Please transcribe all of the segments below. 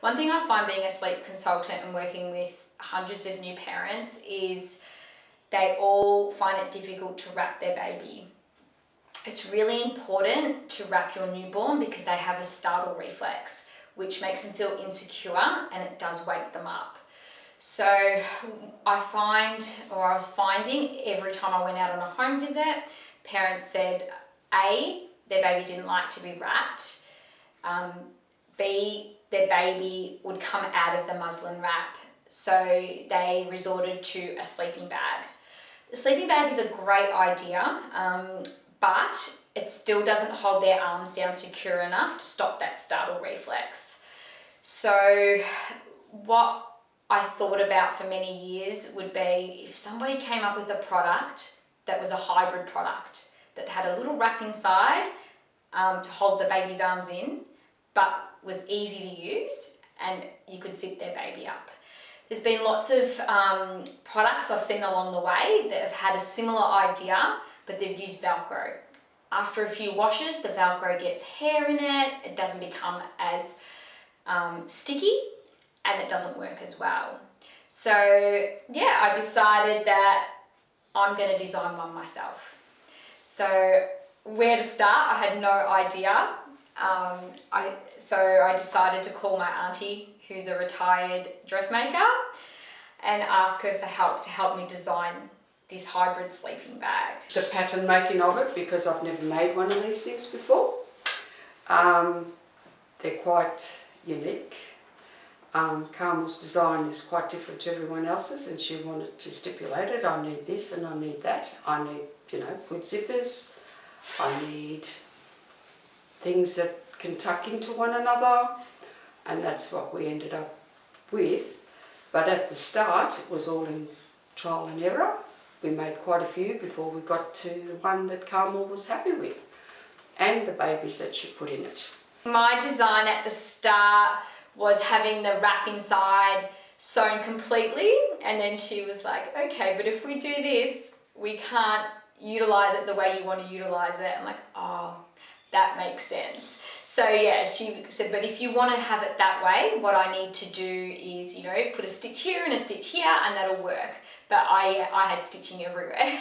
one thing I find being a sleep consultant and working with hundreds of new parents is they all find it difficult to wrap their baby. It's really important to wrap your newborn because they have a startle reflex, which makes them feel insecure and it does wake them up. So I was finding every time I went out on a home visit, parents said, A, their baby didn't like to be wrapped, B, their baby would come out of the muslin wrap, so they resorted to a sleeping bag. The sleeping bag is a great idea, but it still doesn't hold their arms down secure enough to stop that startle reflex. So what I thought about for many years would be if somebody came up with a product that was a hybrid product that had a little wrap inside to hold the baby's arms in, but was easy to use and you could zip their baby up. There's been lots of products I've seen along the way that have had a similar idea, but they've used Velcro. After a few washes, the Velcro gets hair in it, it doesn't become as sticky, and it doesn't work as well. So yeah, I decided that I'm going to design one myself. So where to start, I had no idea. So I decided to call my auntie, who's a retired dressmaker, and ask her for help to help me design this hybrid sleeping bag. The pattern making of it, because I've never made one of these things before. They're quite unique. Carmel's design is quite different to everyone else's, and she wanted to stipulate it. I need this and I need that. I need, good zippers. I need things that can tuck into one another, and that's what we ended up with. But at the start, it was all in trial and error. We made quite a few before we got to the one that Carmel was happy with, and the babies that she put in it. My design at the start was having the wrap inside sewn completely, and then she was like, okay, but if we do this, we can't utilize it the way you want to utilize it. I'm like, oh, that makes sense. So yeah, she said, but if you want to have it that way, what I need to do is, put a stitch here and a stitch here, and that'll work. But I had stitching everywhere.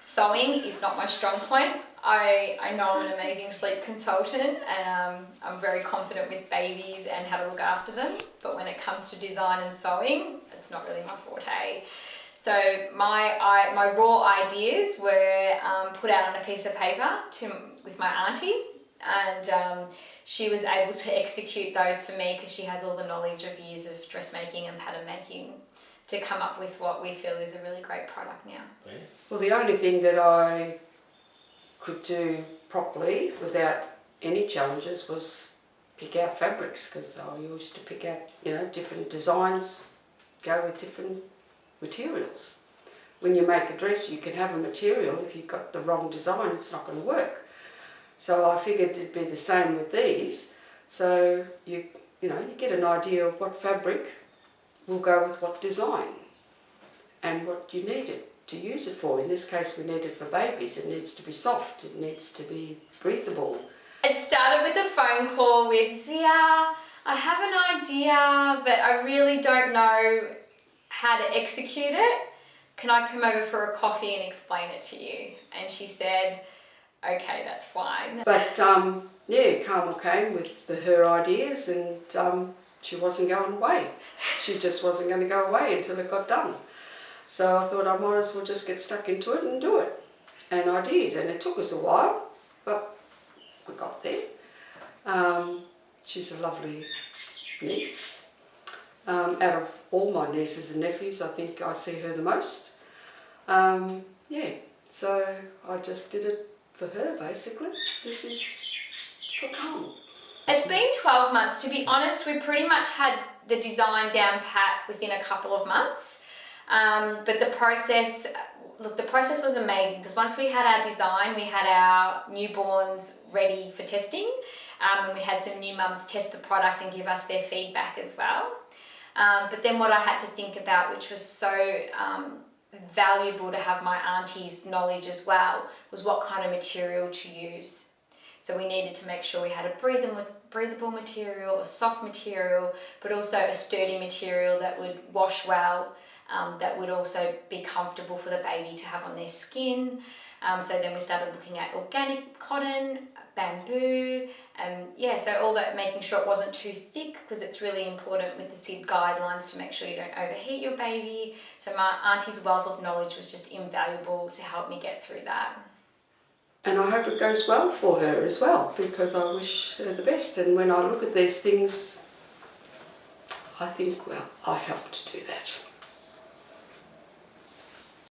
Sewing is not my strong point. I know I'm an amazing sleep consultant, and I'm very confident with babies and how to look after them. But when it comes to design and sewing, it's not really my forte. So my raw ideas were put out on a piece of paper with my auntie, and she was able to execute those for me because she has all the knowledge of years of dressmaking and pattern making to come up with what we feel is a really great product now. Well, the only thing that I could do properly without any challenges was pick out fabrics, because I used to pick out, different designs, go with different materials. When you make a dress, you can have a material. If you've got the wrong design, it's not going to work. So I figured it'd be the same with these. So you get an idea of what fabric will go with what design and what you need it to use it for. In this case, we need it for babies. It needs to be soft. It needs to be breathable. It started with a phone call with Zia. I have an idea, but I really don't know how to execute it. Can I come over for a coffee and explain it to you? And she said, okay, that's fine. But Carmel came with her ideas, and she wasn't going away. She just wasn't going to go away until it got done. So I thought I might as well just get stuck into it and do it. And I did, and it took us a while, but we got there. She's a lovely niece. Out of all my nieces and nephews, I think I see her the most. So I just did it for her, basically. This is for Carmel. It's been 12 months. To be honest, we pretty much had the design down pat within a couple of months. But the process was amazing, because once we had our design, we had our newborns ready for testing, and we had some new mums test the product and give us their feedback as well. But then what I had to think about, which was so valuable to have my auntie's knowledge as well, was what kind of material to use. So we needed to make sure we had a breathable material, a soft material, but also a sturdy material that would wash well, that would also be comfortable for the baby to have on their skin. So then we started looking at organic cotton, bamboo, so all that, making sure it wasn't too thick, because it's really important with the SID guidelines to make sure you don't overheat your baby. So my auntie's wealth of knowledge was just invaluable to help me get through that. And I hope it goes well for her as well, because I wish her the best. And when I look at these things, I think, well, I helped do that.